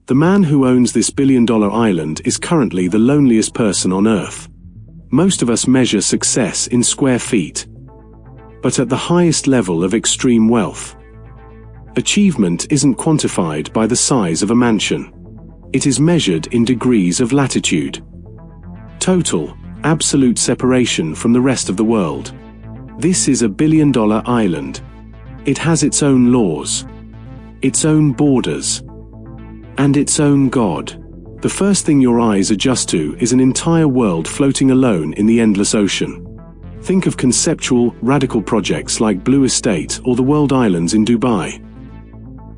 The man who owns this billion-dollar island is currently the loneliest person on Earth. Most of us measure success in square feet. But at the highest level of extreme wealth, achievement isn't quantified by the size of a mansion. It is measured in degrees of latitude. Total, absolute separation from the rest of the world. This is a billion-dollar island. It has its own laws, its own borders, and its own God. The first thing your eyes adjust to is an entire world floating alone in the endless ocean. Think of conceptual, radical projects like Blue Estate or the World Islands in Dubai.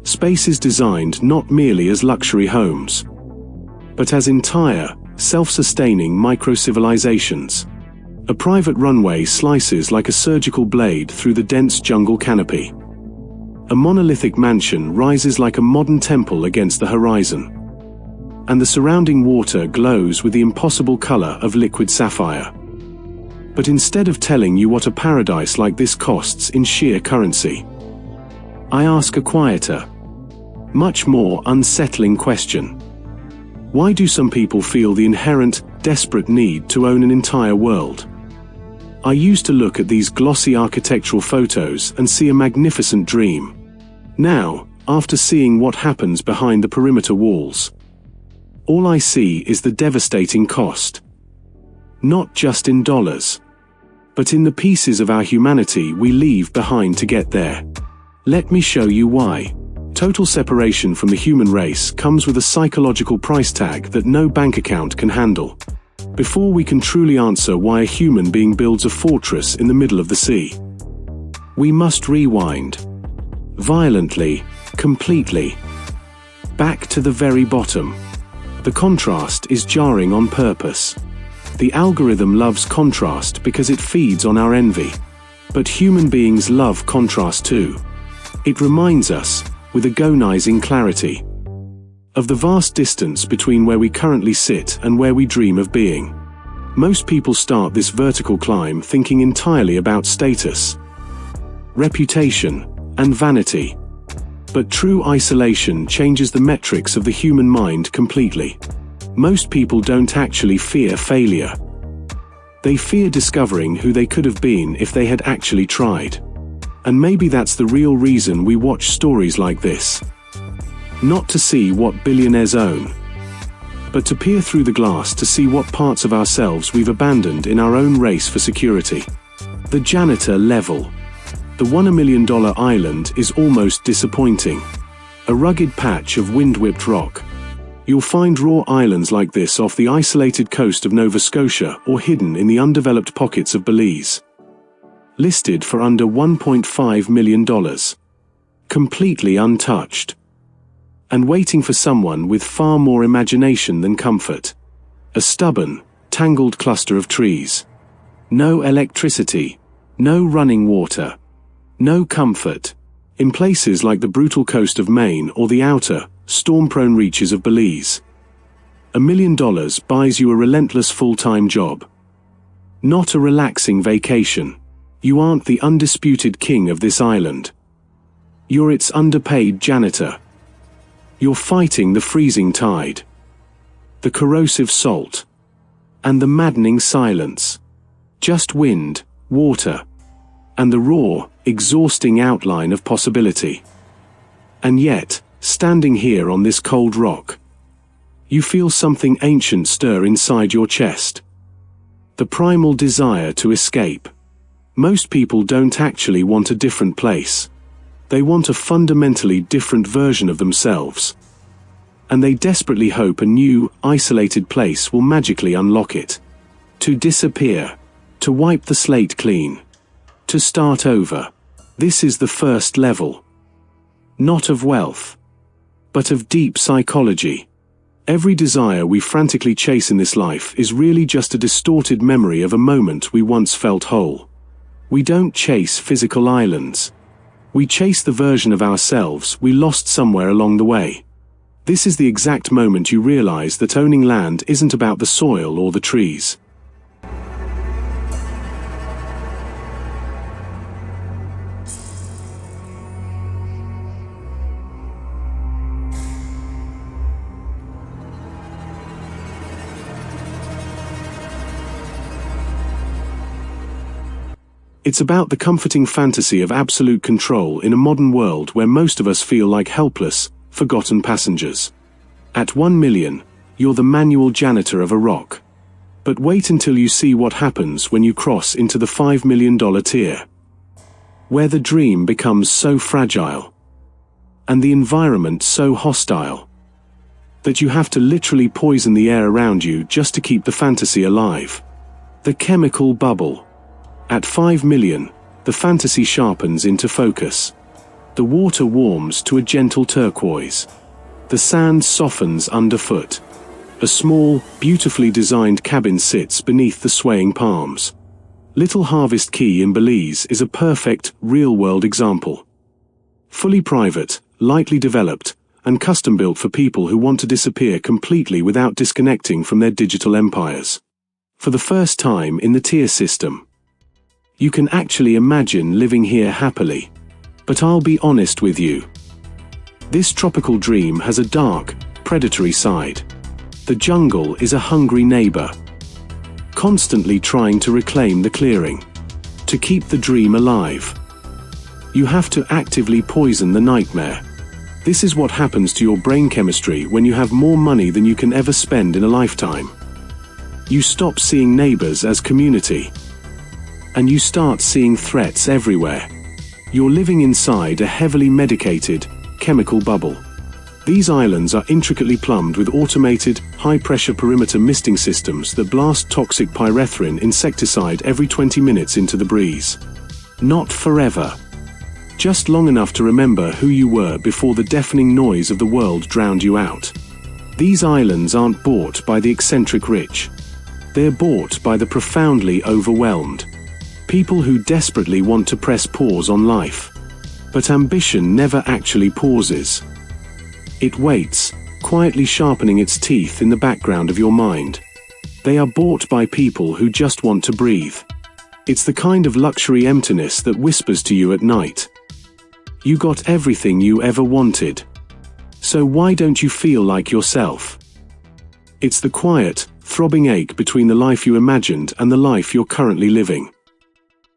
Space is designed not merely as luxury homes, but as entire, self-sustaining micro-civilizations. A private runway slices like a surgical blade through the dense jungle canopy. A monolithic mansion rises like a modern temple against the horizon. And the surrounding water glows with the impossible color of liquid sapphire. But instead of telling you what a paradise like this costs in sheer currency, I ask a quieter, much more unsettling question. Why do some people feel the inherent, desperate need to own an entire world? I used to look at these glossy architectural photos and see a magnificent dream. Now, after seeing what happens behind the perimeter walls, all I see is the devastating cost. Not just in dollars, but in the pieces of our humanity we leave behind to get there. Let me show you why. Total separation from the human race comes with a psychological price tag that no bank account can handle. Before we can truly answer why a human being builds a fortress in the middle of the sea, we must rewind. Violently, completely. Back to the very bottom. The contrast is jarring on purpose. The algorithm loves contrast because it feeds on our envy. But human beings love contrast too. It reminds us, with agonizing clarity, of the vast distance between where we currently sit and where we dream of being. Most people start this vertical climb thinking entirely about status, reputation, and vanity. But true isolation changes the metrics of the human mind completely. Most people don't actually fear failure. They fear discovering who they could have been if they had actually tried. And maybe that's the real reason we watch stories like this. Not to see what billionaires own, but to peer through the glass to see what parts of ourselves we've abandoned in our own race for security. The Janitor Level. The $1 million island is almost disappointing. A rugged patch of wind-whipped rock. You'll find raw islands like this off the isolated coast of Nova Scotia or hidden in the undeveloped pockets of Belize. Listed for under $1.5 million. Completely untouched. And waiting for someone with far more imagination than comfort. A stubborn, tangled cluster of trees. No electricity. No running water. No comfort. In places like the brutal coast of Maine or the outer, storm-prone reaches of Belize. $1 million buys you a relentless full-time job. Not a relaxing vacation. You aren't the undisputed king of this island. You're its underpaid janitor. You're fighting the freezing tide, the corrosive salt, and the maddening silence. Just wind, water, and the raw, exhausting outline of possibility. And yet, standing here on this cold rock, you feel something ancient stir inside your chest. The primal desire to escape. Most people don't actually want a different place. They want a fundamentally different version of themselves. And they desperately hope a new, isolated place will magically unlock it. To disappear. To wipe the slate clean. To start over. This is the first level. Not of wealth, but of deep psychology. Every desire we frantically chase in this life is really just a distorted memory of a moment we once felt whole. We don't chase physical islands. We chase the version of ourselves we lost somewhere along the way. This is the exact moment you realize that owning land isn't about the soil or the trees. It's about the comforting fantasy of absolute control in a modern world where most of us feel like helpless, forgotten passengers. At 1 million, you're the manual janitor of a rock. But wait until you see what happens when you cross into the $5 million tier, where the dream becomes so fragile, and the environment so hostile, that you have to literally poison the air around you just to keep the fantasy alive. The chemical bubble. At 5 million, the fantasy sharpens into focus. The water warms to a gentle turquoise. The sand softens underfoot. A small, beautifully designed cabin sits beneath the swaying palms. Little Harvest Key in Belize is a perfect, real-world example. Fully private, lightly developed, and custom-built for people who want to disappear completely without disconnecting from their digital empires. For the first time in the tier system, you can actually imagine living here happily. But I'll be honest with you. This tropical dream has a dark, predatory side. The jungle is a hungry neighbor, constantly trying to reclaim the clearing. To keep the dream alive, you have to actively poison the nightmare. This is what happens to your brain chemistry when you have more money than you can ever spend in a lifetime. You stop seeing neighbors as community, and you start seeing threats everywhere. You're living inside a heavily medicated, chemical bubble. These islands are intricately plumbed with automated, high-pressure perimeter misting systems that blast toxic pyrethrin insecticide every 20 minutes into the breeze. Not forever. Just long enough to remember who you were before the deafening noise of the world drowned you out. These islands aren't bought by the eccentric rich. They're bought by the profoundly overwhelmed. People who desperately want to press pause on life. But ambition never actually pauses. It waits, quietly sharpening its teeth in the background of your mind. They are bought by people who just want to breathe. It's the kind of luxury emptiness that whispers to you at night. You got everything you ever wanted. So why don't you feel like yourself? It's the quiet, throbbing ache between the life you imagined and the life you're currently living.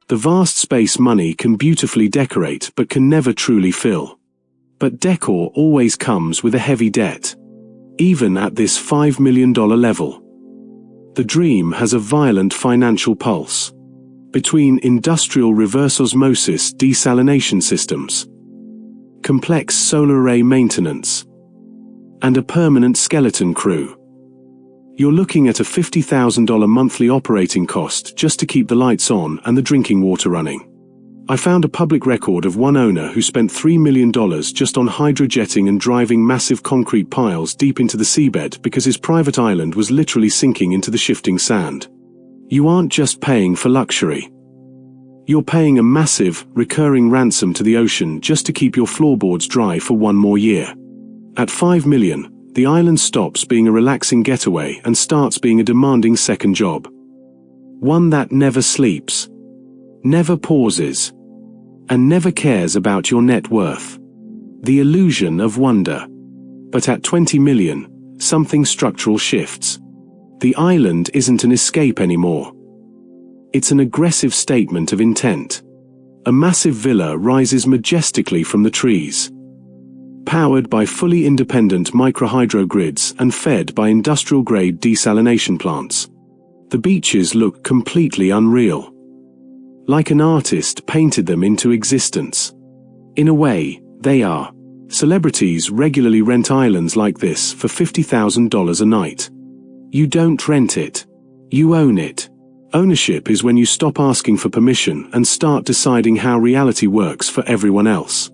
The vast space money can beautifully decorate but can never truly fill. But decor always comes with a heavy debt. Even at this $5 million level. The dream has a violent financial pulse. Between industrial reverse osmosis desalination systems, complex solar array maintenance, and a permanent skeleton crew, you're looking at a $50,000 monthly operating cost just to keep the lights on and the drinking water running. I found a public record of one owner who spent $3 million just on hydrojetting and driving massive concrete piles deep into the seabed because his private island was literally sinking into the shifting sand. You aren't just paying for luxury. You're paying a massive, recurring ransom to the ocean just to keep your floorboards dry for one more year. At 5 million, the island stops being a relaxing getaway and starts being a demanding second job. One that never sleeps, never pauses, and never cares about your net worth. The illusion of wonder. But at 20 million, something structural shifts. The island isn't an escape anymore. It's an aggressive statement of intent. A massive villa rises majestically from the trees, powered by fully independent microhydro grids and fed by industrial-grade desalination plants. The beaches look completely unreal. Like an artist painted them into existence. In a way, they are. Celebrities regularly rent islands like this for $50,000 a night. You don't rent it. You own it. Ownership is when you stop asking for permission and start deciding how reality works for everyone else.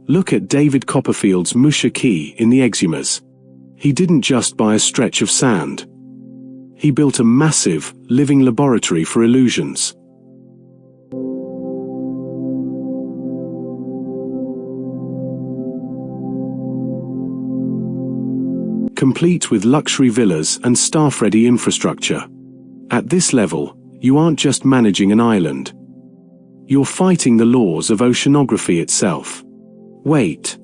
Look at David Copperfield's Musha Key in the Exumas. He didn't just buy a stretch of sand. He built a massive, living laboratory for illusions. Complete with luxury villas and staff-ready infrastructure. At this level, you aren't just managing an island. You're fighting the laws of oceanography itself. Wait.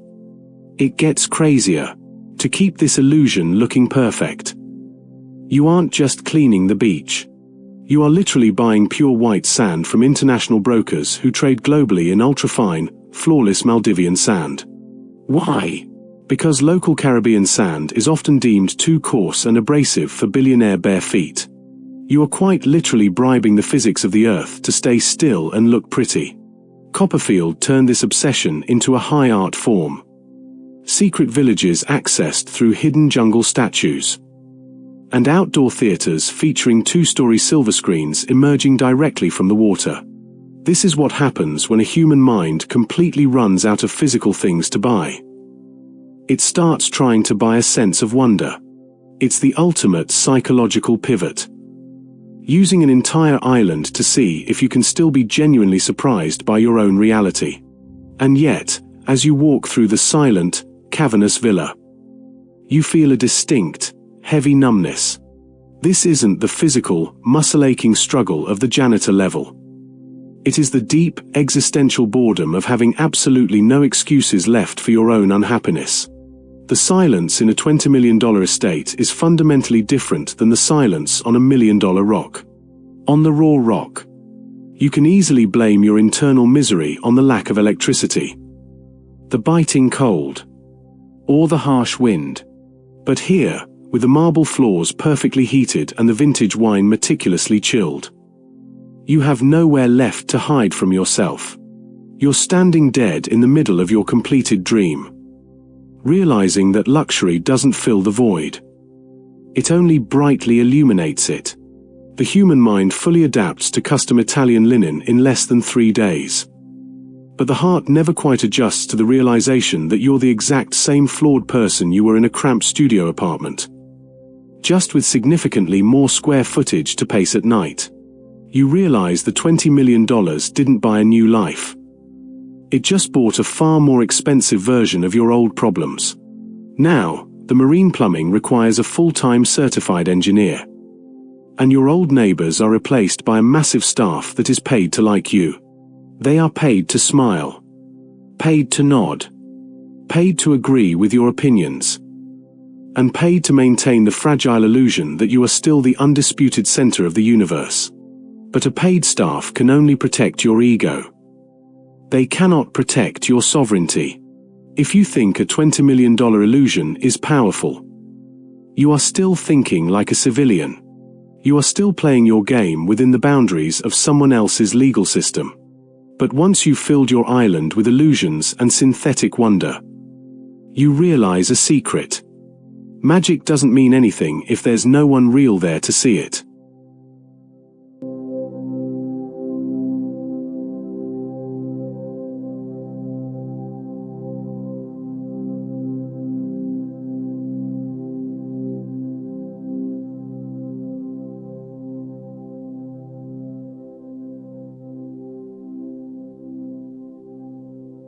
It gets crazier. To keep this illusion looking perfect, you aren't just cleaning the beach. You are literally buying pure white sand from international brokers who trade globally in ultra-fine, flawless Maldivian sand. Why? Because local Caribbean sand is often deemed too coarse and abrasive for billionaire bare feet. You are quite literally bribing the physics of the earth to stay still and look pretty. Copperfield turned this obsession into a high art form. Secret villages accessed through hidden jungle statues. And outdoor theaters featuring two-story silver screens emerging directly from the water. This is what happens when a human mind completely runs out of physical things to buy. It starts trying to buy a sense of wonder. It's the ultimate psychological pivot. Using an entire island to see if you can still be genuinely surprised by your own reality. And yet, as you walk through the silent, cavernous villa, you feel a distinct, heavy numbness. This isn't the physical, muscle-aching struggle of the janitor level. It is the deep, existential boredom of having absolutely no excuses left for your own unhappiness. The silence in a $20 million estate is fundamentally different than the silence on $1 million rock. On the raw rock, you can easily blame your internal misery on the lack of electricity, the biting cold, or the harsh wind. But here, with the marble floors perfectly heated and the vintage wine meticulously chilled, you have nowhere left to hide from yourself. You're standing dead in the middle of your completed dream, realizing that luxury doesn't fill the void. It only brightly illuminates it. The human mind fully adapts to custom Italian linen in less than 3 days. But the heart never quite adjusts to the realization that you're the exact same flawed person you were in a cramped studio apartment, just with significantly more square footage to pace at night. You realize the $20 million didn't buy a new life. It just bought a far more expensive version of your old problems. Now, the marine plumbing requires a full-time certified engineer. And your old neighbors are replaced by a massive staff that is paid to like you. They are paid to smile, paid to nod, paid to agree with your opinions, and paid to maintain the fragile illusion that you are still the undisputed center of the universe. But a paid staff can only protect your ego. They cannot protect your sovereignty. If you think a $20 million illusion is powerful, you are still thinking like a civilian. You are still playing your game within the boundaries of someone else's legal system. But once you've filled your island with illusions and synthetic wonder, you realize a secret. Magic doesn't mean anything if there's no one real there to see it.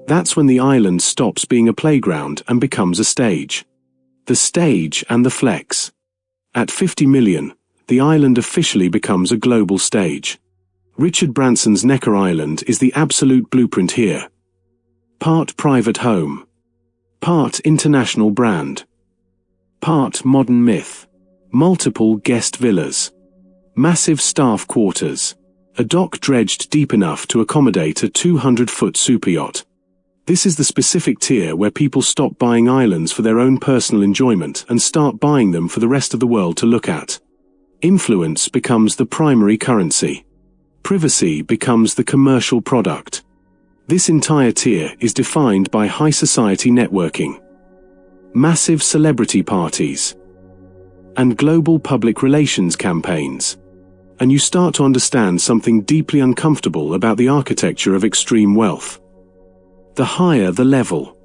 That's when the island stops being a playground and becomes a stage. The stage and the flex. At 50 million, the island officially becomes a global stage. Richard Branson's Necker Island is the absolute blueprint here. Part private home. Part international brand. Part modern myth. Multiple guest villas. Massive staff quarters. A dock dredged deep enough to accommodate a 200-foot superyacht. This is the specific tier where people stop buying islands for their own personal enjoyment and start buying them for the rest of the world to look at. Influence becomes the primary currency. Privacy becomes the commercial product. This entire tier is defined by high society networking, massive celebrity parties, and global public relations campaigns. And you start to understand something deeply uncomfortable about the architecture of extreme wealth. The higher the level,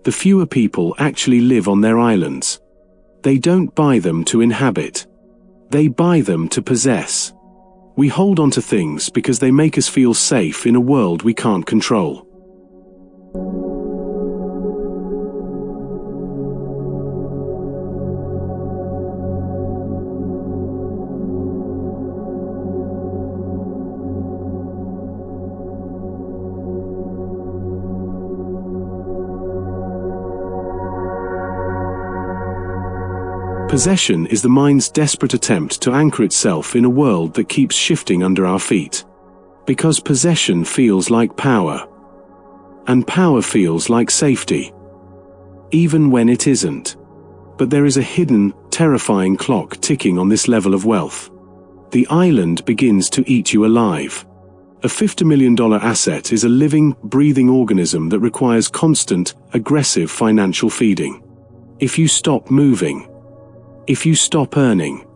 the fewer people actually live on their islands. They don't buy them to inhabit. They buy them to possess. We hold on to things because they make us feel safe in a world we can't control. Possession is the mind's desperate attempt to anchor itself in a world that keeps shifting under our feet. Because possession feels like power. And power feels like safety. Even when it isn't. But there is a hidden, terrifying clock ticking on this level of wealth. The island begins to eat you alive. A $50 million asset is a living, breathing organism that requires constant, aggressive financial feeding. If you stop moving, if you stop earning,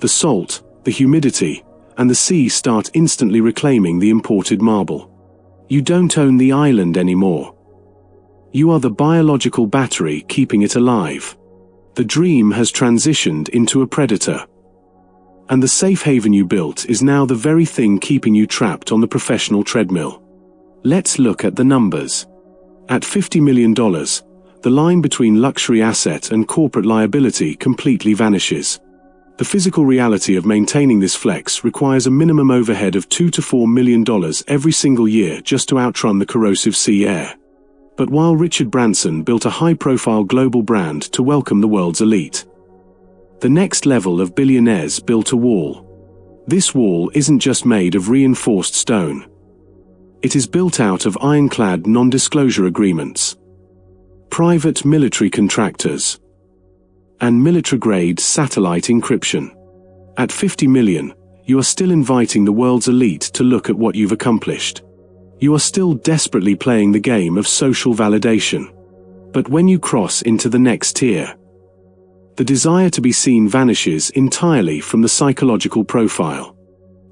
the salt, the humidity, and the sea start instantly reclaiming the imported marble. You don't own the island anymore. You are the biological battery keeping it alive. The dream has transitioned into a predator. And the safe haven you built is now the very thing keeping you trapped on the professional treadmill. Let's look at the numbers. At $50 million, the line between luxury asset and corporate liability completely vanishes. The physical reality of maintaining this flex requires a minimum overhead of $2 to $4 million every single year just to outrun the corrosive sea air. But while Richard Branson built a high-profile global brand to welcome the world's elite, the next level of billionaires built a wall. This wall isn't just made of reinforced stone. It is built out of ironclad non-disclosure agreements, private military contractors, and military-grade satellite encryption. At 50 million, you are still inviting the world's elite to look at what you've accomplished. You are still desperately playing the game of social validation. But when you cross into the next tier, the desire to be seen vanishes entirely from the psychological profile.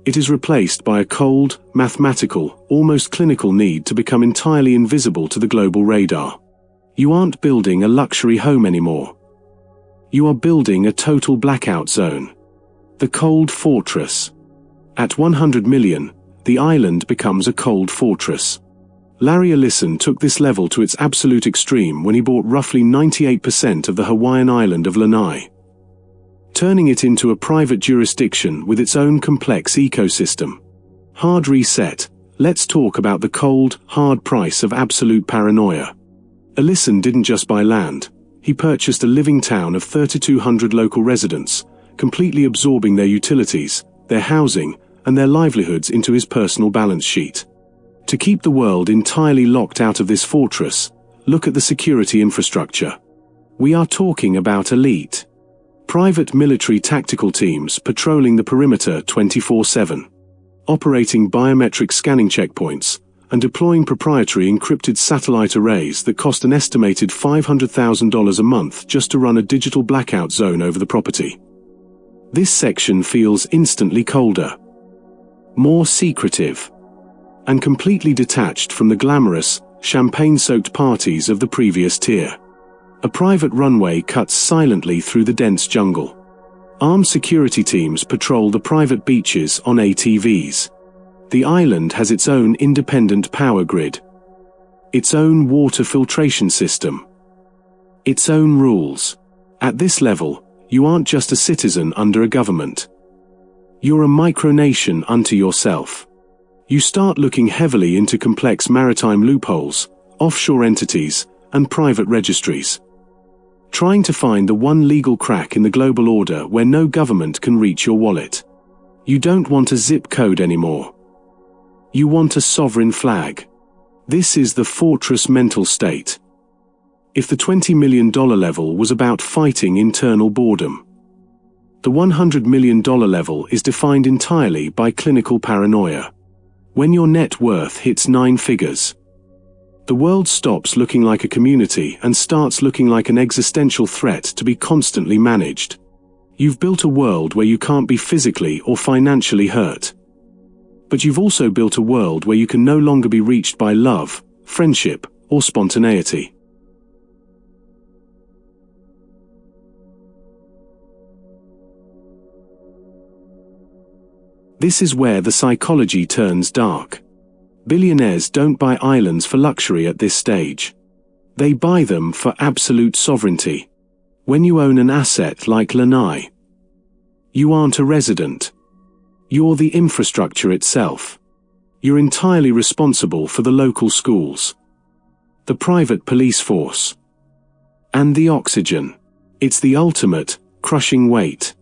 It is replaced by a cold, mathematical, almost clinical need to become entirely invisible to the global radar. You aren't building a luxury home anymore. You are building a total blackout zone. The cold fortress. At 100 million, the island becomes a cold fortress. Larry Ellison took this level to its absolute extreme when he bought roughly 98% of the Hawaiian island of Lanai, turning it into a private jurisdiction with its own complex ecosystem. Hard reset. Let's talk about the cold, hard price of absolute paranoia. Ellison didn't just buy land. He purchased a living town of 3,200 local residents, completely absorbing their utilities, their housing, and their livelihoods into his personal balance sheet. To keep the world entirely locked out of this fortress, look at the security infrastructure. We are talking about elite, private military tactical teams patrolling the perimeter 24/7, operating biometric scanning checkpoints, and deploying proprietary encrypted satellite arrays that cost an estimated $500,000 a month just to run a digital blackout zone over the property. This section feels instantly colder, more secretive, and completely detached from the glamorous, champagne-soaked parties of the previous tier. A private runway cuts silently through the dense jungle. Armed security teams patrol the private beaches on ATVs. The island has its own independent power grid, its own water filtration system, its own rules. At this level, you aren't just a citizen under a government. You're a micronation unto yourself. You start looking heavily into complex maritime loopholes, offshore entities, and private registries, trying to find the one legal crack in the global order where no government can reach your wallet. You don't want a zip code anymore. You want a sovereign flag. This is the fortress mental state. If the $20 million level was about fighting internal boredom, the $100 million level is defined entirely by clinical paranoia. When your net worth hits 9 figures, the world stops looking like a community and starts looking like an existential threat to be constantly managed. You've built a world where you can't be physically or financially hurt. But you've also built a world where you can no longer be reached by love, friendship, or spontaneity. This is where the psychology turns dark. Billionaires don't buy islands for luxury at this stage. They buy them for absolute sovereignty. When you own an asset like Lanai, you aren't a resident. You're the infrastructure itself. You're entirely responsible for the local schools, the private police force, and the oxygen. It's the ultimate, crushing weight.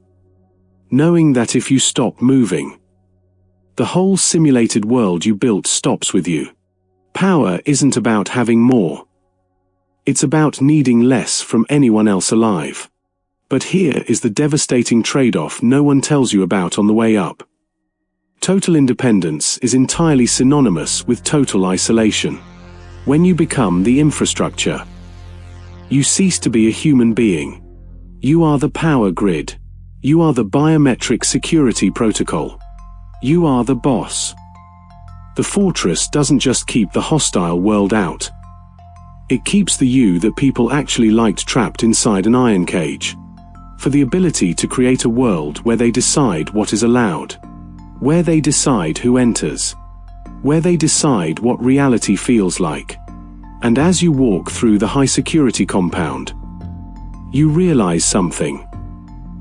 Knowing that if you stop moving, the whole simulated world you built stops with you. Power isn't about having more. It's about needing less from anyone else alive. But here is the devastating trade-off no one tells you about on the way up. Total independence is entirely synonymous with total isolation. When you become the infrastructure, you cease to be a human being. You are the power grid. You are the biometric security protocol. You are the boss. The fortress doesn't just keep the hostile world out. It keeps the you that people actually liked trapped inside an iron cage. For the ability to create a world where they decide what is allowed. Where they decide who enters. Where they decide what reality feels like. And as you walk through the high-security compound, you realize something.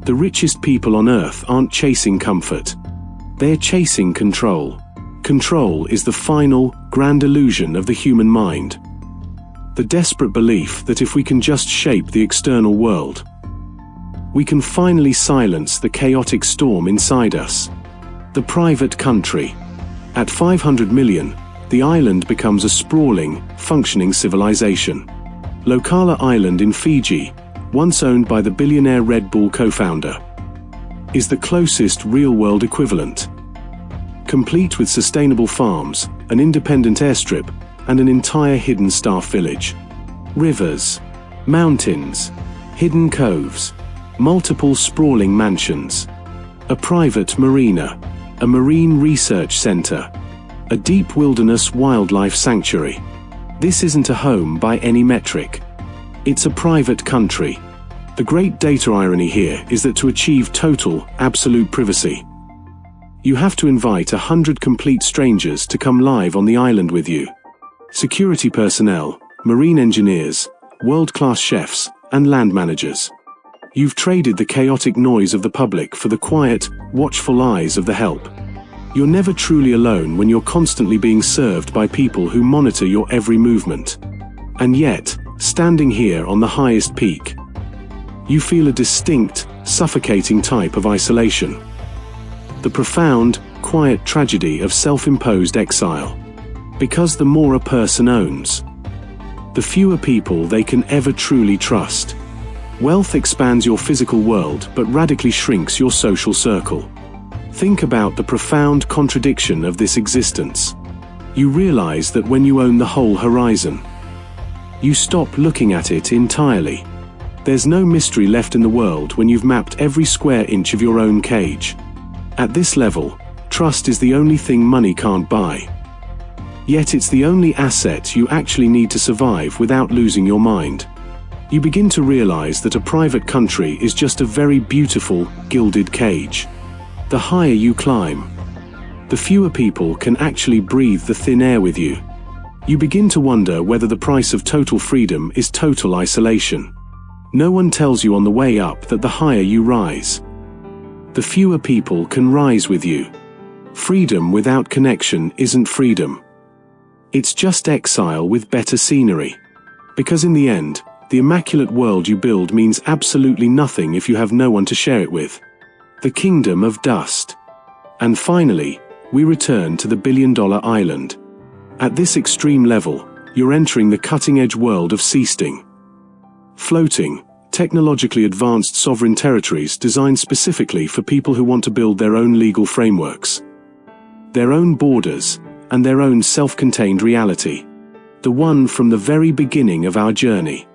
The richest people on Earth aren't chasing comfort. They're chasing control. Control is the final, grand illusion of the human mind. The desperate belief that if we can just shape the external world, we can finally silence the chaotic storm inside us. The private country. At 500 million, the island becomes a sprawling, functioning civilization. Lokala Island in Fiji, once owned by the billionaire Red Bull co-founder, is the closest real-world equivalent. Complete with sustainable farms, an independent airstrip, and an entire hidden staff village. Rivers, mountains, hidden coves, multiple sprawling mansions, a private marina, a marine research center, a deep wilderness wildlife sanctuary. This isn't a home by any metric. It's a private country. The great data irony here is that to achieve total, absolute privacy, you have to invite 100 complete strangers to come live on the island with you. Security personnel, marine engineers, world-class chefs, and land managers. You've traded the chaotic noise of the public for the quiet, watchful eyes of the help. You're never truly alone when you're constantly being served by people who monitor your every movement. And yet, standing here on the highest peak, you feel a distinct, suffocating type of isolation. The profound, quiet tragedy of self-imposed exile. Because the more a person owns, the fewer people they can ever truly trust. Wealth expands your physical world but radically shrinks your social circle. Think about the profound contradiction of this existence. You realize that when you own the whole horizon, you stop looking at it entirely. There's no mystery left in the world when you've mapped every square inch of your own cage. At this level, trust is the only thing money can't buy. Yet it's the only asset you actually need to survive without losing your mind. You begin to realize that a private country is just a very beautiful, gilded cage. The higher you climb, the fewer people can actually breathe the thin air with you. You begin to wonder whether the price of total freedom is total isolation. No one tells you on the way up that the higher you rise, the fewer people can rise with you. Freedom without connection isn't freedom. It's just exile with better scenery. Because in the end, the immaculate world you build means absolutely nothing if you have no one to share it with. The kingdom of dust. And finally, we return to the billion-dollar island. At this extreme level, you're entering the cutting-edge world of seasting. Floating, technologically advanced sovereign territories designed specifically for people who want to build their own legal frameworks, their own borders, and their own self-contained reality. The one from the very beginning of our journey.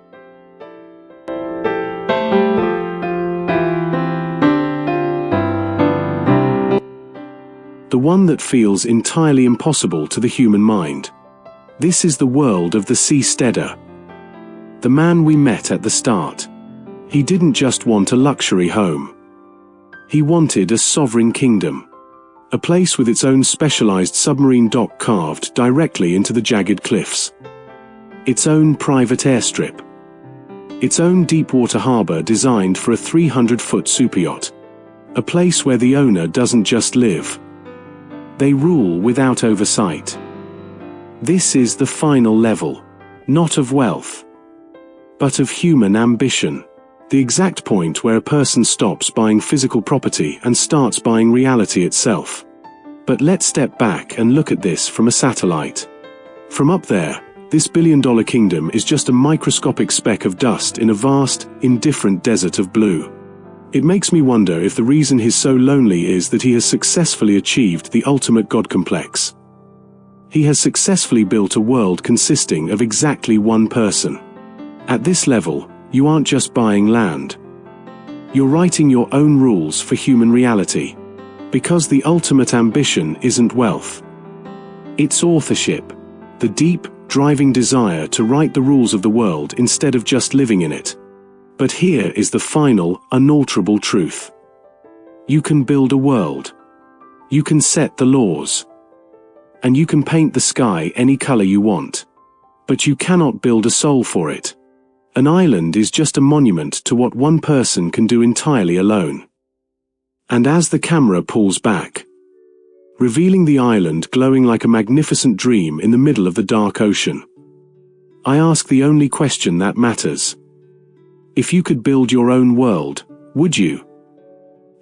The one that feels entirely impossible to the human mind. This is the world of the seasteader. The man we met at the start. He didn't just want a luxury home. He wanted a sovereign kingdom. A place with its own specialized submarine dock carved directly into the jagged cliffs. Its own private airstrip. Its own deepwater harbor designed for a 300-foot superyacht. A place where the owner doesn't just live. They rule without oversight. This is the final level, not of wealth, but of human ambition. The exact point where a person stops buying physical property and starts buying reality itself. But let's step back and look at this from a satellite. From up there, this billion-dollar kingdom is just a microscopic speck of dust in a vast, indifferent desert of blue. It makes me wonder if the reason he's so lonely is that he has successfully achieved the ultimate God complex. He has successfully built a world consisting of exactly one person. At this level, you aren't just buying land. You're writing your own rules for human reality. Because the ultimate ambition isn't wealth. It's authorship. The deep, driving desire to write the rules of the world instead of just living in it. But here is the final, unalterable truth. You can build a world. You can set the laws. And you can paint the sky any color you want. But you cannot build a soul for it. An island is just a monument to what one person can do entirely alone. And as the camera pulls back, revealing the island glowing like a magnificent dream in the middle of the dark ocean, I ask the only question that matters. If you could build your own world, would you?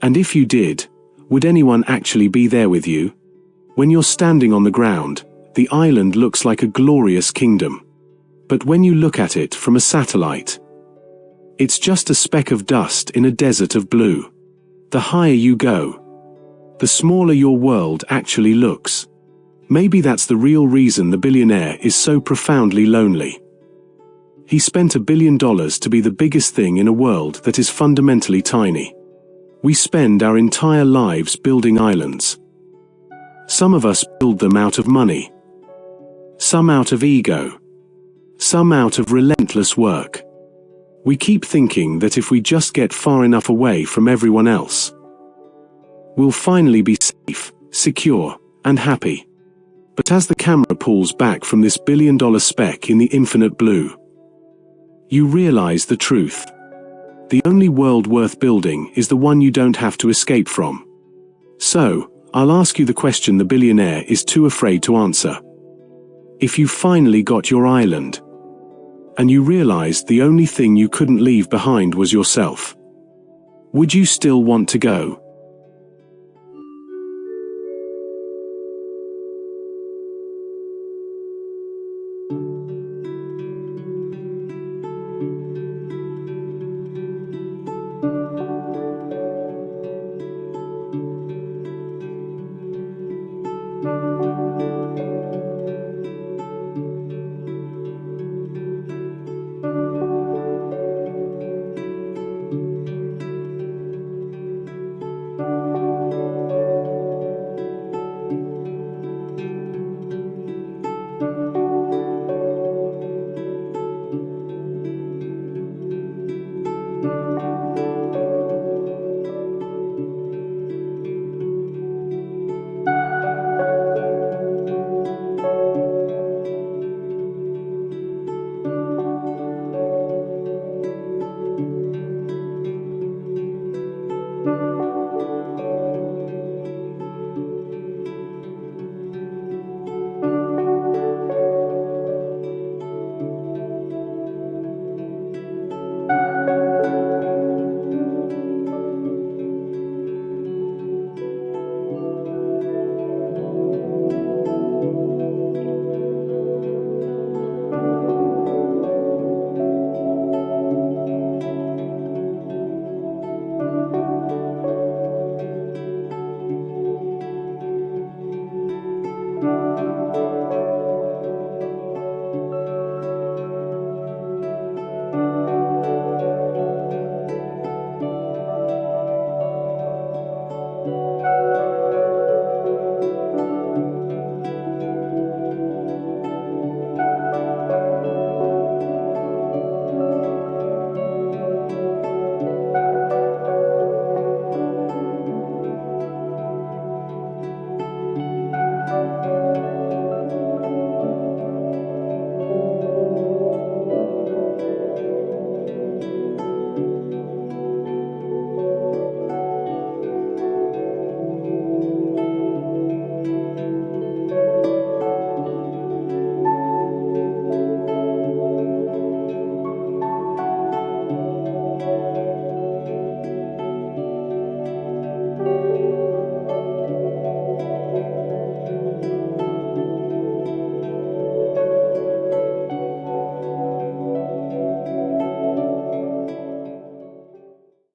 And if you did, would anyone actually be there with you? When you're standing on the ground, the island looks like a glorious kingdom. But when you look at it from a satellite, it's just a speck of dust in a desert of blue. The higher you go, the smaller your world actually looks. Maybe that's the real reason the billionaire is so profoundly lonely. He spent $1 billion to be the biggest thing in a world that is fundamentally tiny. We spend our entire lives building islands. Some of us build them out of money. Some out of ego. Some out of relentless work. We keep thinking that if we just get far enough away from everyone else, we'll finally be safe, secure, and happy. But as the camera pulls back from this billion-dollar speck in the infinite blue, you realize the truth. The only world worth building is the one you don't have to escape from. So, I'll ask you the question the billionaire is too afraid to answer. If you finally got your island, and you realized the only thing you couldn't leave behind was yourself, would you still want to go?